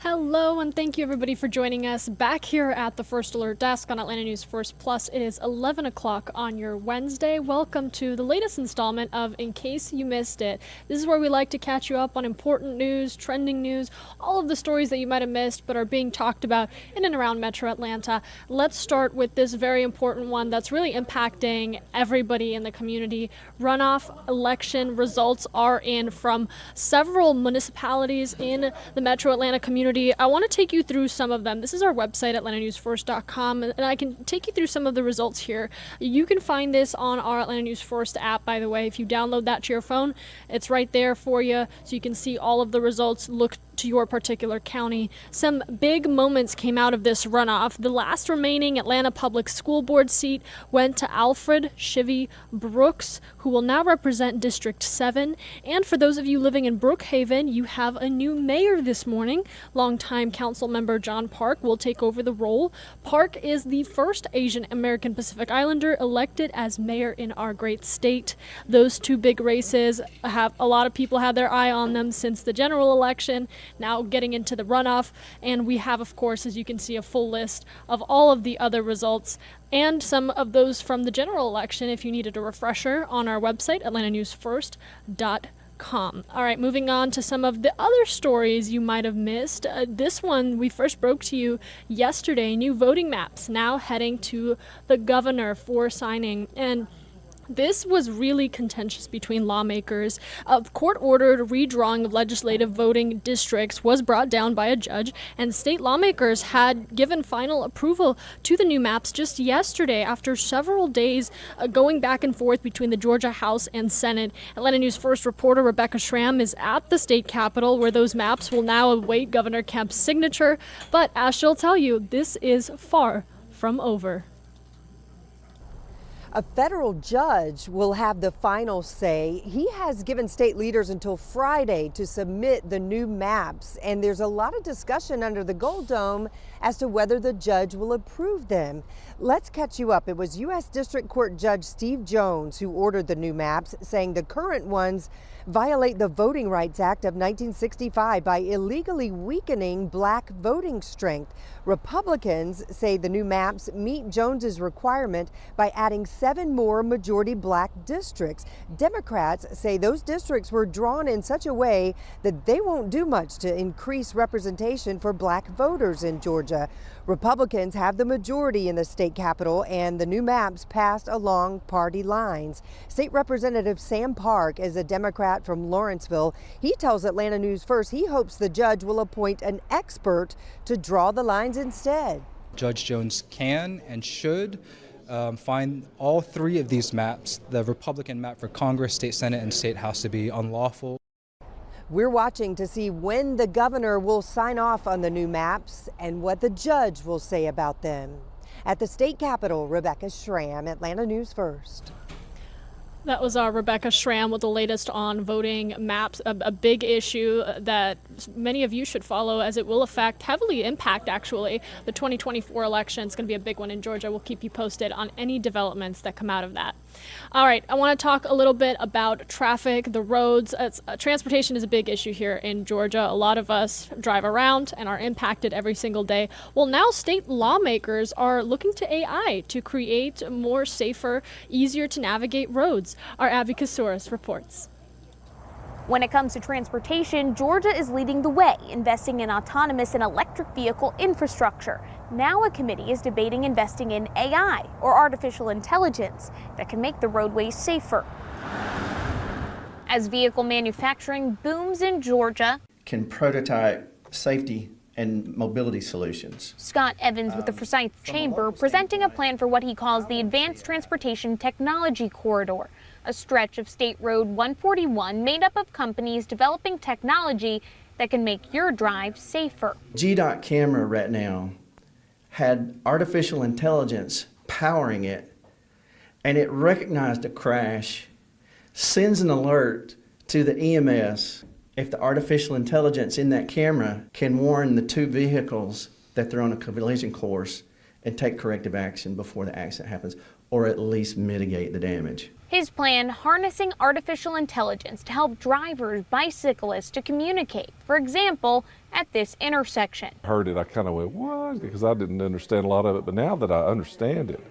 Hello, and thank you everybody for joining us back here at the First Alert Desk on Atlanta News First Plus. It is 11 o'clock on your Wednesday. Welcome to the latest installment of In Case You Missed It. This is where we like to catch you up on important news, trending news, all of the stories that you might have missed but are being talked about in and around Metro Atlanta. Let's start with this very important one that's really impacting everybody in the community. Runoff election results are in from several municipalities in the Metro Atlanta community. I want to take you through some of them. This is our website, atlantanewsfirst.com, and I can take you through some of the results here. You can find this on our Atlanta News First app, by the way. If you download that to your phone, it's right there for you, so you can see all of the results, look to your particular county. Some big moments came out of this runoff. The last remaining Atlanta Public School Board seat went to Alfred Chivy Brooks, who will now represent District 7. And for those of you living in Brookhaven, you have a new mayor this morning. Longtime council member John Park will take over the role. Park is the first Asian American Pacific Islander elected as mayor in our great state. Those two big races have a lot of people had their eye on them since the general election. Now getting into the runoff, and we have, of course, as you can see, a full list of all of the other results and some of those from the general election if you needed a refresher on our website, atlantanewsfirst.com. All right, moving on to some of the other stories you might have missed. This one we first broke to you yesterday. New voting maps now heading to the governor for signing, and this was really contentious between lawmakers. A court-ordered redrawing of legislative voting districts was brought down by a judge, and state lawmakers had given final approval to the new maps just yesterday after several days going back and forth between the Georgia House and Senate. Atlanta News First reporter Rebecca Schramm is at the state capitol, where those maps will now await Governor Kemp's signature. But as she'll tell you, this is far from over. A federal judge will have the final say. He has given state leaders until Friday to submit the new maps, and there's a lot of discussion under the Gold Dome as to whether the judge will approve them. Let's catch you up. It was U.S. District Court Judge Steve Jones who ordered the new maps, saying the current ones violate the Voting Rights Act of 1965 by illegally weakening black voting strength. Republicans say the new maps meet Jones's requirement by adding 7 more majority black districts. Democrats say those districts were drawn in such a way that they won't do much to increase representation for black voters in Georgia. Republicans have the majority in the state capitol, and the new maps passed along party lines. State Representative Sam Park is a Democrat from Lawrenceville. He tells Atlanta News First he hopes the judge will appoint an expert to draw the lines instead. Judge Jones can and should find all 3 of these maps, the Republican map for Congress, State Senate, and State House, to be unlawful. We're watching to see when the governor will sign off on the new maps and what the judge will say about them. At the state capitol, Rebecca Schramm, Atlanta News First. That was our Rebecca Schramm with the latest on voting maps, a big issue that many of you should follow, as it will heavily impact actually the 2024 election. It's going to be a big one in Georgia. We'll keep you posted on any developments that come out of that. All right, I want to talk a little bit about traffic, the roads. Transportation is a big issue here in Georgia. A lot of us drive around and are impacted every single day. Well, now state lawmakers are looking to AI to create more safer, easier to navigate roads. Our Abby Kasouris reports. When it comes to transportation, Georgia is leading the way, investing in autonomous and electric vehicle infrastructure. Now a committee is debating investing in AI, or artificial intelligence, that can make the roadways safer. As vehicle manufacturing booms in Georgia, can prototype safety and mobility solutions. Scott Evans with the Forsyth Chamber presenting a plan for what he calls the Advanced Transportation Technology Corridor, a stretch of State Road 141 made up of companies developing technology that can make your drive safer. GDOT camera right now had artificial intelligence powering it, and it recognized a crash, sends an alert to the EMS. If the artificial intelligence in that camera can warn the 2 vehicles that they're on a collision course and take corrective action before the accident happens, or at least mitigate the damage. His plan, harnessing artificial intelligence to help drivers, bicyclists to communicate. For example, at this intersection. Heard it, I kind of went, what? Because I didn't understand a lot of it, but now that I understand it,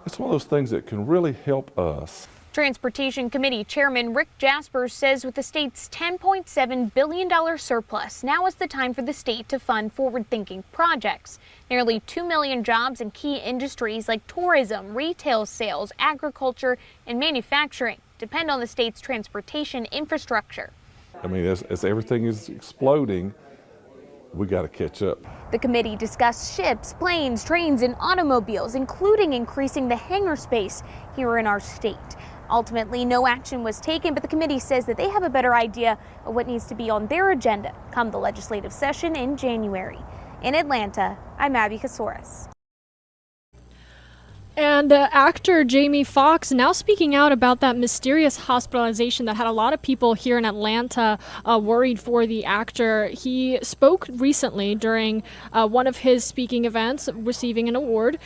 it's one of those things that can really help us. Transportation Committee Chairman Rick Jaspers says with the state's $10.7 billion surplus, now is the time for the state to fund forward-thinking projects. Nearly 2 million jobs in key industries like tourism, retail sales, agriculture, and manufacturing depend on the state's transportation infrastructure. I mean, as everything is exploding, we got to catch up. The committee discussed ships, planes, trains, and automobiles, including increasing the hangar space here in our state. Ultimately, no action was taken, but the committee says that they have a better idea of what needs to be on their agenda come the legislative session in January. In Atlanta, I'm Abby Casores. And actor Jaime Foxx now speaking out about that mysterious hospitalization that had a lot of people here in Atlanta worried for the actor. He spoke recently during one of his speaking events, receiving an award,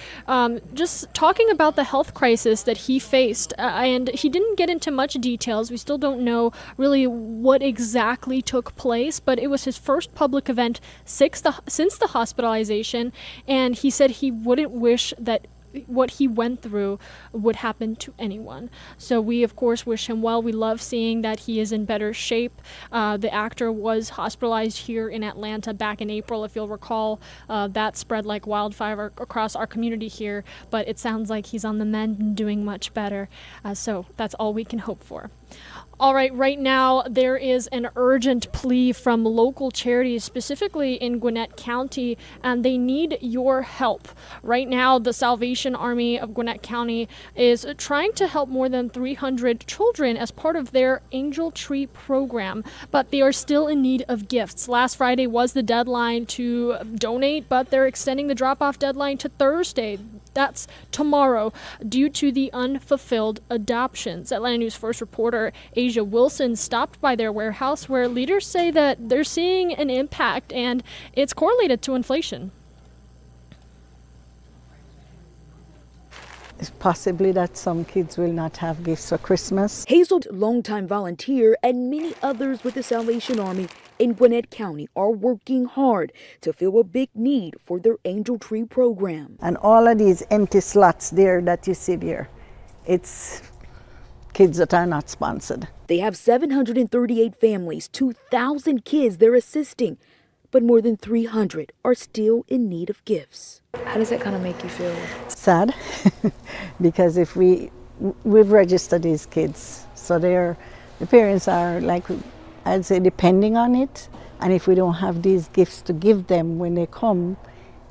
just talking about the health crisis that he faced. And he didn't get into much details. We still don't know really what exactly took place, but it was his first public event since the hospitalization. And he said he wouldn't wish that what he went through would happen to anyone. So we of course wish him well. We love seeing that he is in better shape. The actor was hospitalized here in Atlanta back in April, if you'll recall. That spread like wildfire across our community here, but it sounds like he's on the mend and doing much better. So that's all we can hope for. All right now there is an urgent plea from local charities, specifically in Gwinnett County, and they need your help. Right now, the Salvation Army of Gwinnett County is trying to help more than 300 children as part of their Angel Tree program, but they are still in need of gifts. Last Friday was the deadline to donate, but they're extending the drop-off deadline to Thursday. That's tomorrow, due to the unfulfilled adoptions. Atlanta News First reporter Asia Wilson stopped by their warehouse, where leaders say that they're seeing an impact and it's correlated to inflation. It's possibly that some kids will not have gifts for Christmas. Hazel, longtime volunteer, and many others with the Salvation Army in Gwinnett County are working hard to fill a big need for their Angel Tree program. And all of these empty slots there that you see there, it's kids that are not sponsored. They have 738 families, 2,000 kids they're assisting, but more than 300 are still in need of gifts. How does it kind of make you feel? Sad, because if we've registered these kids, so the parents are, like, I'd say, depending on it, and if we don't have these gifts to give them when they come,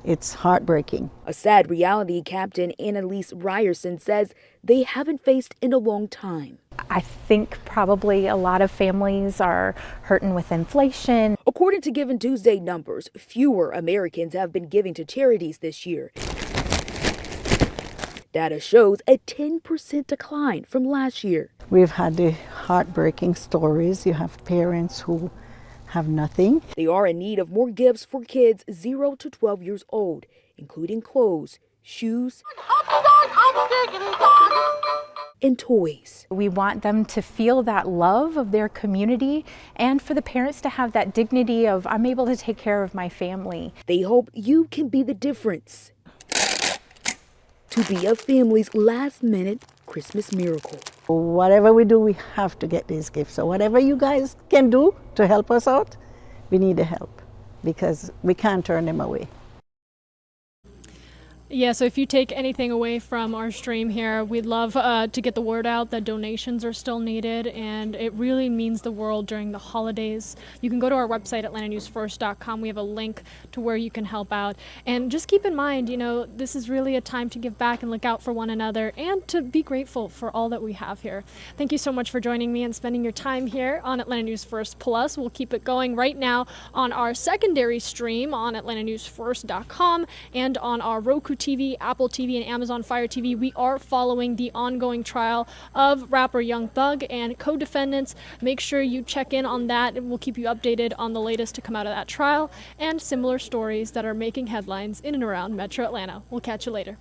it's heartbreaking. A sad reality Captain Annalise Ryerson says they haven't faced in a long time. I think probably a lot of families are hurting with inflation. According to Giving Tuesday numbers, fewer Americans have been giving to charities this year. Data shows a 10% decline from last year. We've had the heartbreaking stories. You have parents who have nothing. They are in need of more gifts for kids 0 to 12 years old, including clothes, shoes, and toys. We want them to feel that love of their community and for the parents to have that dignity of, I'm able to take care of my family. They hope you can be the difference to be a family's last-minute Christmas miracle. Whatever we do, we have to get these gifts. So whatever you guys can do to help us out, we need the help because we can't turn them away. Yeah, so if you take anything away from our stream here, we'd love to get the word out that donations are still needed, and it really means the world during the holidays. You can go to our website, atlantanewsfirst.com. We have a link to where you can help out. And just keep in mind, you know, this is really a time to give back and look out for one another and to be grateful for all that we have here. Thank you so much for joining me and spending your time here on Atlanta News First Plus. We'll keep it going right now on our secondary stream on atlantanewsfirst.com and on our Roku TV, Apple TV, and Amazon Fire TV. We are following the ongoing trial of rapper Young Thug and co-defendants. Make sure you check in on that, and we'll keep you updated on the latest to come out of that trial and similar stories that are making headlines in and around Metro Atlanta. We'll catch you later.